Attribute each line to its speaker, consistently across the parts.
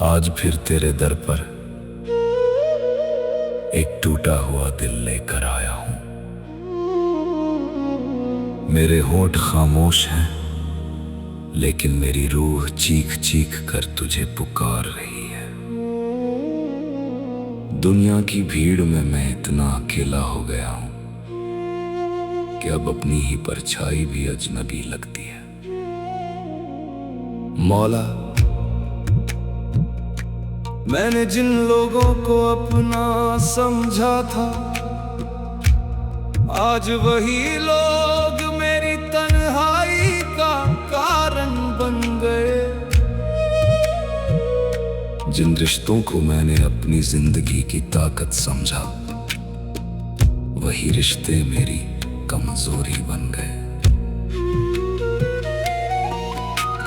Speaker 1: आज फिर तेरे दर पर एक टूटा हुआ दिल लेकर आया हूं। मेरे होंठ खामोश हैं, लेकिन मेरी रूह चीख चीख कर तुझे पुकार रही है। दुनिया की भीड़ में मैं इतना अकेला हो गया हूं कि अब अपनी ही परछाई भी अजनबी लगती है। मौला, मैंने जिन लोगों को अपना समझा था, आज वही लोग मेरी तन्हाई का कारण बन गए। जिन रिश्तों को मैंने अपनी जिंदगी की ताकत समझा, वही रिश्ते मेरी कमजोरी बन गए।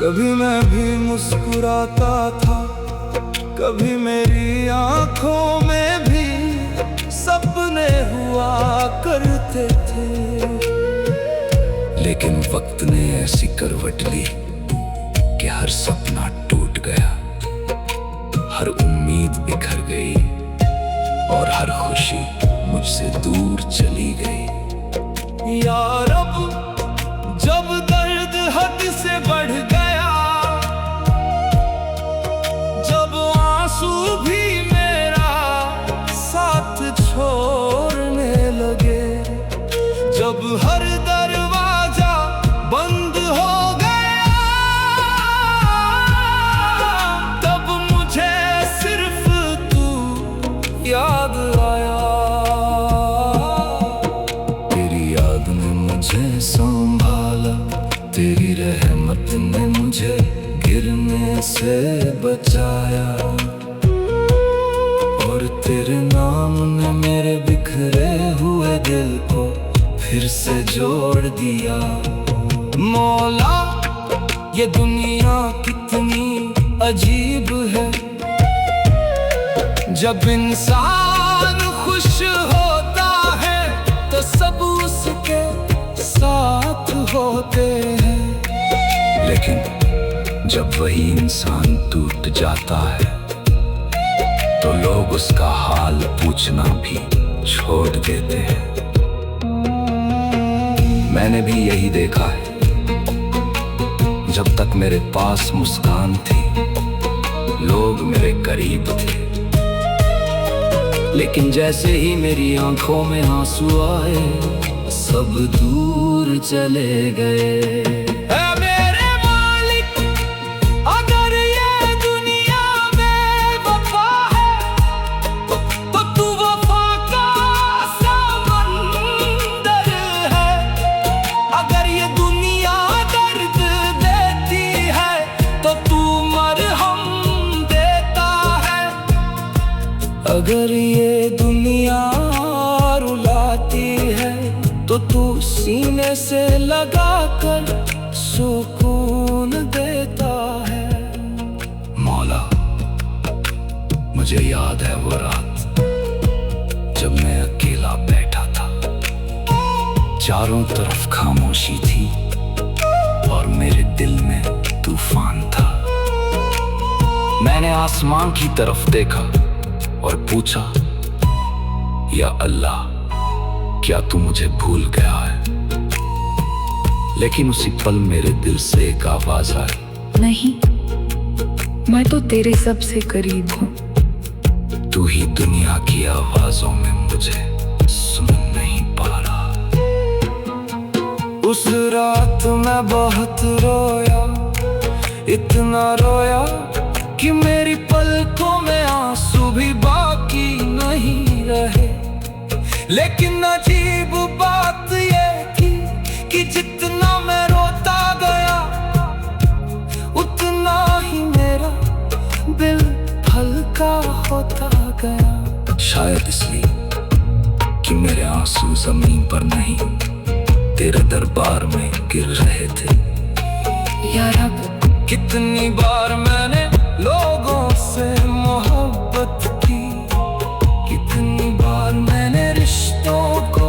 Speaker 1: कभी मैं भी मुस्कुराता था, कभी मेरी आंखों में भी सपने हुआ करते थे, लेकिन वक्त ने ऐसी करवट ली कि हर सपना टूट गया, हर उम्मीद बिखर गई और हर खुशी मुझसे दूर चली गई। या रब, जब दर्द हद से बढ़ गया, जब आंसू भी मेरा साथ छोड़ने लगे, जब हर दरवाजा बंद हो गया, तब मुझे सिर्फ तू याद आया। तेरी याद ने मुझे संभाला, तेरी रहमत ने मुझे गिरने से बचाया, और तेरे नाम ने मेरे बिखरे हुए दिल को फिर से जोड़ दिया। मौला, ये दुनिया कितनी अजीब है, जब इंसान खुश होता है तो सब उसके साथ होते हैं, लेकिन जब वही इंसान टूट जाता है तो लोग उसका हाल पूछना भी छोड़ देते हैं। मैंने भी यही देखा है, जब तक मेरे पास मुस्कान थी, लोग मेरे करीब थे, लेकिन जैसे ही मेरी आंखों में आंसू आए, सब दूर चले गए। अगर ये दुनिया रुलाती है तो तू सीने से लगा कर सुकून देता है। मौला, मुझे याद है वो रात जब मैं अकेला बैठा था, चारों तरफ खामोशी थी और मेरे दिल में तूफान था। मैंने आसमान की तरफ देखा और पूछा, या अल्लाह, क्या तू मुझे भूल गया है? लेकिन उसी पल मेरे दिल से एक आवाज आई,
Speaker 2: नहीं, मैं तो तेरे सबसे करीब हूँ।
Speaker 1: तू ही दुनिया की आवाजों में मुझे सुन नहीं पा रहा। उस रात मैं बहुत रोया, इतना रोया कि मेरी पलकों में आंसू भी बाकी नहीं रहे। लेकिन अजीब बात ये थी कि जितना मैं रोता गया, उतना ही मेरा दिल हल्का होता गया। शायद इसलिए कि मेरे आंसू जमीन पर नहीं, तेरे दरबार में गिर रहे थे।
Speaker 2: या रब,
Speaker 1: कितनी बार मैंने लोगों से मोहब्बत की, कितनी बार मैंने रिश्तों को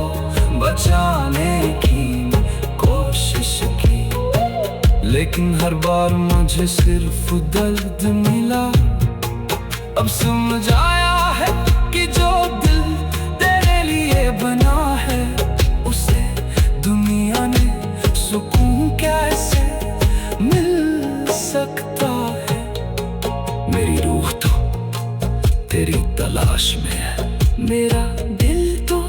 Speaker 1: बचाने की कोशिश की, लेकिन हर बार मुझे सिर्फ दर्द मिला अब समझ आया है कि जो दिल तेरे लिए बना है उसे दुनिया ने सुकून कैसे मिल सकता है। मेरी रूह तो तेरी तलाश में है, मेरा दिल तो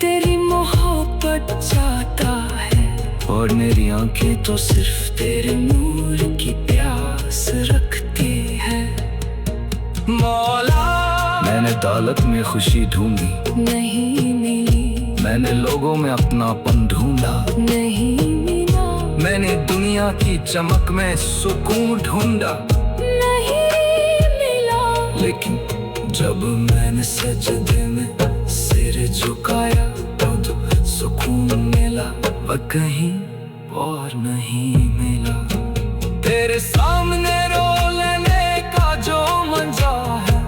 Speaker 1: तेरी मोहब्बत चाहता है, और मेरी आंखें तो सिर्फ तेरे नूर की प्यास रखती है। मौला, मैंने दौलत में खुशी ढूंढी,
Speaker 2: नहीं मिली,
Speaker 1: मैंने लोगों में अपनापन ढूंढा,
Speaker 2: नहीं मिला,
Speaker 1: मैंने दुनिया की चमक में सुकून ढूंढा,
Speaker 2: नहीं मिला।
Speaker 1: लेकिन जब मैंने सजदे में सिर झुकाया तो जो सुकून मिला वह कहीं और नहीं मिला। तेरे सामने रो लेने का जो मजा है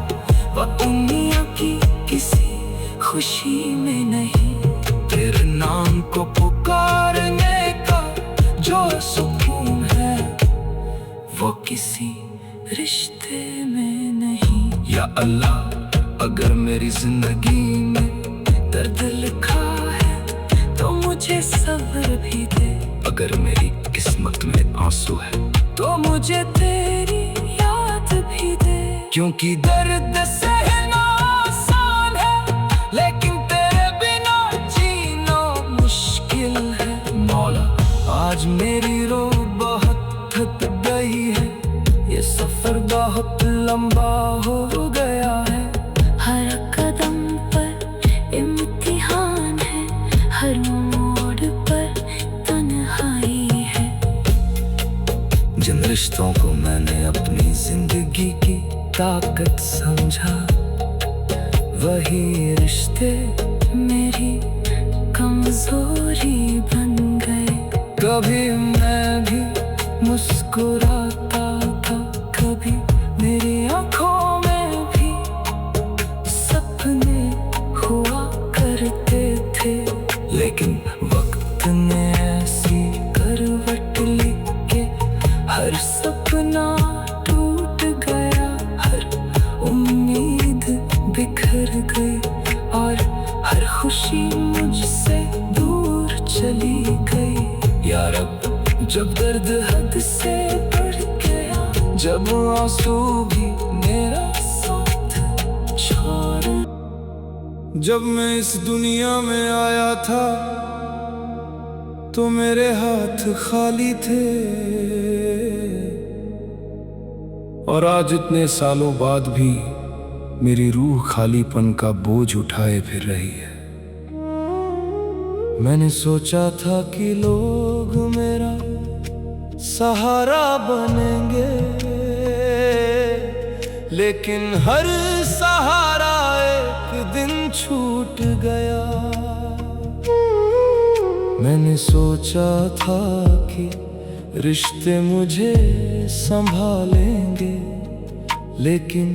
Speaker 1: वह दुनिया की किसी खुशी में नहीं। तेरे नाम को पुकारने का जो सुकून है वो किसी रिश्ते में नहीं। या अल्लाह, अगर मेरी जिंदगी में दर्द लिखा है तो मुझे सब्र भी दे, अगर मेरी किस्मत में आंसू है तो मुझे तेरी याद भी दे। क्योंकि दर्द सहना आसान है लेकिन तेरे बिना जीना मुश्किल है। मौला, आज मेरी रूह बहुत थक गई है, ये सफर बहुत लंबा हो गया है।
Speaker 2: हर कदम पर इम्तिहान है, हर मोड़ पर तन्हाई है।
Speaker 1: जिन रिश्तों को मैंने अपनी जिंदगी की ताकत समझा वही रिश्ते
Speaker 2: मेरी कमजोरी बन गए।
Speaker 1: कभी मैं भी मुस्कुराता था, कभी मेरी आंखों में भी सपने हुआ करते थे, लेकिन वक्त ने ऐसी करवट ली कि हर सपना टूट गया, हर उम्मीद बिखर गई और हर खुशी मुझसे दूर चली गई। या रब, जब दर्द हद से बढ़ गया, जब आंसू भी मेरा साथ छोड़,
Speaker 3: जब मैं इस दुनिया में आया था तो मेरे हाथ खाली थे, और आज इतने सालों बाद भी मेरी रूह खालीपन का बोझ उठाए फिर रही है। मैंने सोचा था कि लोग मेरा सहारा बनेंगे, लेकिन हर सहारा एक दिन छूट गया। मैंने सोचा था कि रिश्ते मुझे संभालेंगे, लेकिन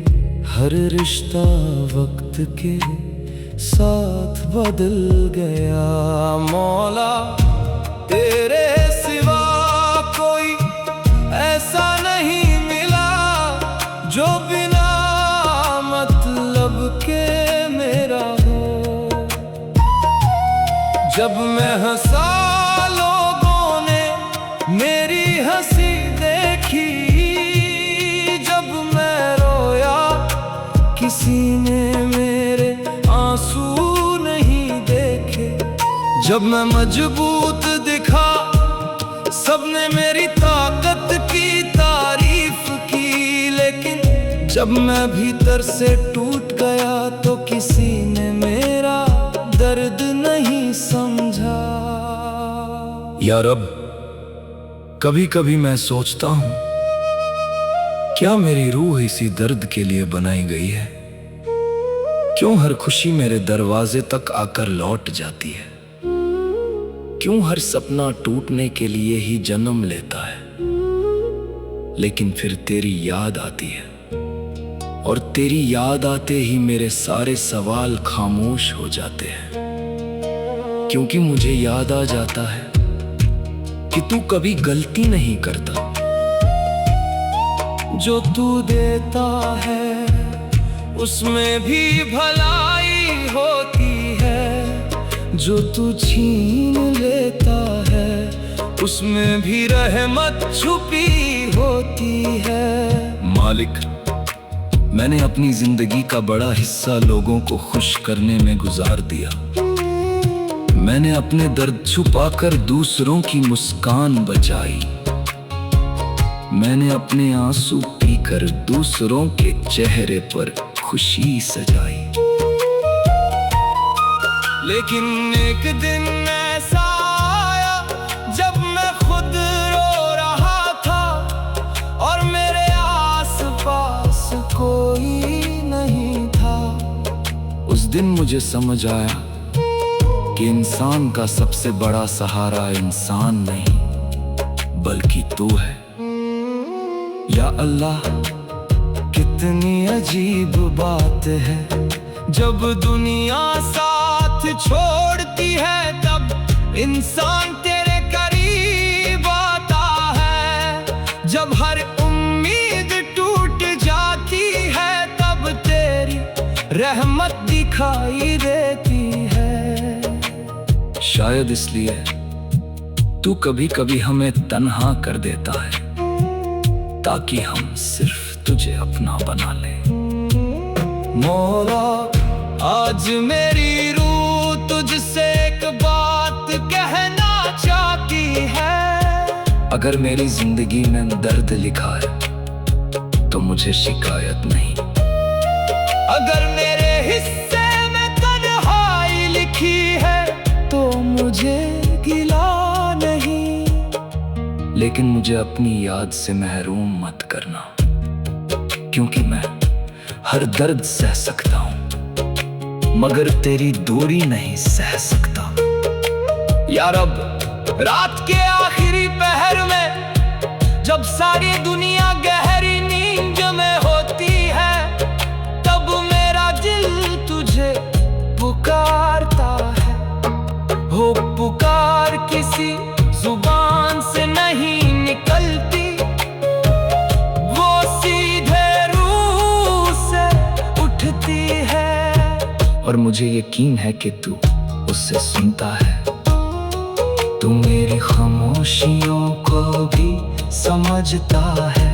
Speaker 3: हर रिश्ता वक्त के साथ बदल गया। मौला, तेरे सिवा कोई ऐसा नहीं मिला जो बिना मतलब के मेरा हो। जब मैं हंसा लोगों ने मेरी हंसी देखी, जब मैं रोया किसी ने मेरे आंसू नहीं देखे, जब मैं मजबूत दिखा सबने मेरी ताकत की तारीफ की, लेकिन जब मैं भीतर से टूट गया तो किसी ने मेरा दर्द नहीं समझा।
Speaker 1: या रब, कभी कभी मैं सोचता हूँ क्या मेरी रूह इसी दर्द के लिए बनाई गई है? क्यों हर खुशी मेरे दरवाजे तक आकर लौट जाती है? क्यों हर सपना टूटने के लिए ही जन्म लेता है, लेकिन फिर तेरी याद आती है, और तेरी याद आते ही मेरे सारे सवाल खामोश हो जाते हैं, क्योंकि मुझे याद आ जाता है कि तू कभी गलती नहीं करता।
Speaker 3: जो तू देता है
Speaker 1: उसमें भी भलाई होती है। जो तू छीन लेता है उसमें भी रहमत छुपी होती है।
Speaker 3: मालिक, मैंने अपनी जिंदगी का बड़ा हिस्सा लोगों को खुश करने में गुजार दिया। मैंने अपने दर्द छुपाकर दूसरों की मुस्कान बचाई। मैंने अपने आंसू पीकर दूसरों के चेहरे पर खुशी सजाई।
Speaker 1: लेकिन एक दिन ऐसा आया जब मैं खुद रो रहा था और मेरे आस-पास कोई नहीं था।
Speaker 3: उस दिन मुझे समझ आया कि इंसान का सबसे बड़ा सहारा इंसान नहीं बल्कि तू है।
Speaker 1: या अल्लाह, कितनी अजीब बात है, जब दुनिया साथ छोड़ती है तब इंसान तेरे करीब आता है। जब हर उम्मीद टूट जाती है तब तेरी रहमत दिखाई देती है।
Speaker 3: शायद इसलिए तू कभी कभी हमें तन्हा कर देता है ताकि हम सिर्फ तुझे अपना बना ले।
Speaker 1: मौला, आज मेरी रूह तुझसे एक बात कहना चाहती है।
Speaker 3: अगर मेरी जिंदगी में दर्द लिखा है तो मुझे शिकायत नहीं।
Speaker 1: अगर मेरे हिस्से में तन्हाई लिखी है तो मुझे गिला नहीं।
Speaker 3: लेकिन मुझे अपनी याद से महरूम मत करना, क्योंकि मैं हर दर्द सह सकता हूँ मगर तेरी दूरी नहीं सह सकता।
Speaker 1: या रब, रात के आखिरी पहर में जब सारी दुनिया गहरी नींद में होती है तब मेरा दिल तुझे पुकारता है। हो पुकार किसी जुबान से नहीं निकलती, वो सीधे रूह से उठती है।
Speaker 3: और मुझे यकीन है कि तू उससे सुनता है। तू मेरी खामोशियों को भी समझता है।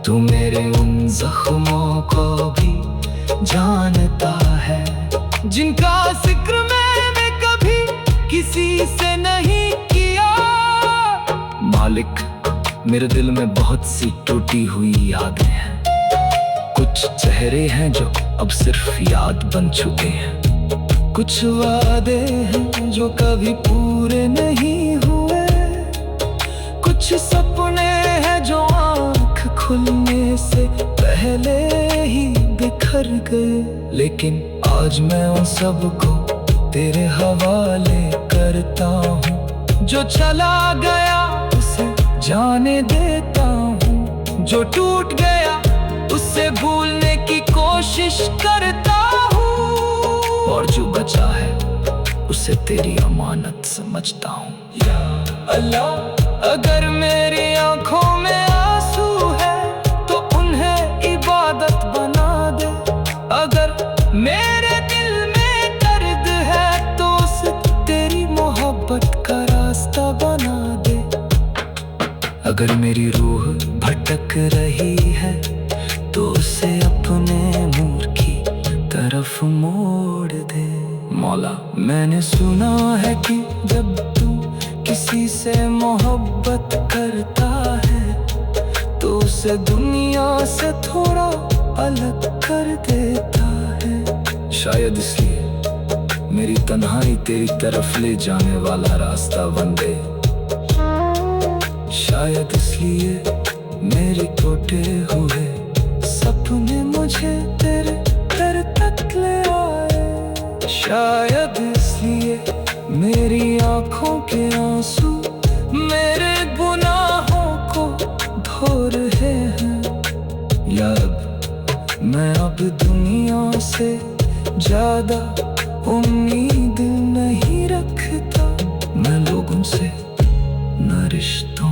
Speaker 3: तू मेरे उन जख्मों को भी जानता है
Speaker 1: जिनका जिक्र मैंने कभी किसी से नहीं किया।
Speaker 3: मालिक, मेरे दिल में बहुत सी टूटी हुई यादें हैं। कुछ चेहरे हैं जो अब सिर्फ याद बन चुके हैं।
Speaker 1: कुछ वादे हैं जो कभी पूरे नहीं हुए। कुछ सपने हैं जो आँख खुलने से पहले ही बिखर गए।
Speaker 3: लेकिन आज मैं उन सब को तेरे हवाले करता हूँ।
Speaker 1: जो चला गया उसे जाने देता हूँ, जो टूट गया उसे भूलने की कोशिश करता हूँ,
Speaker 3: और जो बचा है उसे तेरी अमानत समझता हूँ।
Speaker 1: या अल्लाह, अगर मेरी आंखों में आंसू है तो उन्हें इबादत बना दे। अगर मेरे दिल में दर्द है तो उसे तेरी मोहब्बत का रास्ता बना दे।
Speaker 3: अगर मेरी रूह भटक रही है तो उसे अपने नूर की तरफ मोड़ दे।
Speaker 1: मौला, मैंने सुना है कि जब तू किसी से मोहब्बत करता है तो उसे दुनिया से थोड़ा अलग कर देता है।
Speaker 3: शायद इसलिए मेरी तन्हाई तेरी तरफ ले जाने वाला रास्ता बन गए।
Speaker 1: शायद इसलिए मेरे टूटे हुए सपने मुझे तेरे दर तक ले आए। शायद इसलिए मेरी आंखों के आंसू मेरे गुनाहों को धो रहे हैं।
Speaker 3: या रब,
Speaker 1: मैं अब दुनिया से ज्यादा उम्मीद नहीं रखता।
Speaker 3: मैं लोगों से न रिश्तों